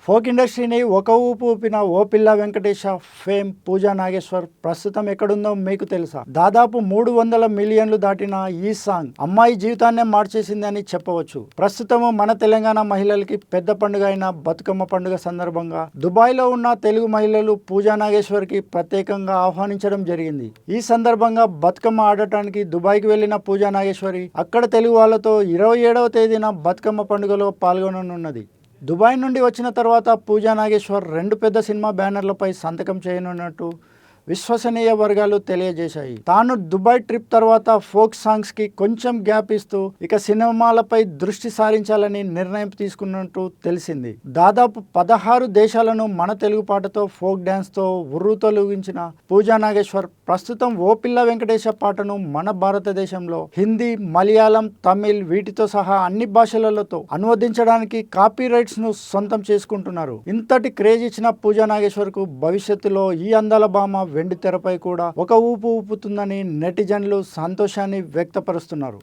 Folk ఇండస్ట్రీని ఒక ఊపు ఊపిన ఓ పిల్ల వెంకటేష ఫేమ్ పూజా నాగేశ్వర్ ప్రస్తుతం ఎక్కడుందో మీకు తెలుసా? దాదాపు 300 మిలియన్లు దాటిన ఈ సాంగ్ అమ్మాయి జీవితాన్నే మార్చేసింది అని చెప్పవచ్చు. ప్రస్తుతం మన తెలంగాణ మహిళలకి పెద్ద పండుగ అయిన బతుకమ్మ పండుగ సందర్భంగా దుబాయ్లో ఉన్న తెలుగు మహిళలు పూజా నాగేశ్వర్కి ప్రత్యేకంగా ఆహ్వానించడం జరిగింది. ఈ సందర్భంగా బతుకమ్మ ఆడటానికి దుబాయ్కి వెళ్లిన పూజా నాగేశ్వరి అక్కడ తెలుగు వాళ్ళతో 27వ తేదీన బతుకమ్మ పండుగలో పాల్గొననున్నది. దుబాయ్ నుండి వచ్చిన తర్వాత పూజా నాగేశ్వర్ 2 పెద్ద సినిమా బ్యానర్లపై సంతకం చేయనున్నట్టు విశ్వసనీయ వర్గాలు తెలియజేశాయి. తాను దుబాయ్ ట్రిప్ తర్వాత ఫోక్ సాంగ్స్కి కొంచెం గ్యాప్ ఇస్తూ ఇక సినిమాలపై దృష్టి సారించాలని నిర్ణయం తీసుకున్నట్టు తెలిసింది. దాదాపు 16 దేశాలను మన తెలుగు పాటతో ఫోక్ డ్యాన్స్తో ఉర్రూతలూగించిన పూజా నాగేశ్వర్ ప్రస్తుతం ఓ పిల్ల వెంకటేశ పాటను మన భారతదేశంలో హిందీ, మలయాళం, తమిళ్ వీటితో సహా అన్ని భాషలతో అనువదించడానికి కాపీ రైట్స్ ను సొంతం చేసుకుంటున్నారు. ఇంతటి క్రేజ్ ఇచ్చిన పూజా నాగేశ్వర్ కు భవిష్యత్తులో ఈ అందాల భామ వెండి తెరపై కూడా ఒక ఊపు ఊపుతుందని నెటిజన్లు సంతోషాన్ని వ్యక్తపరుస్తున్నారు.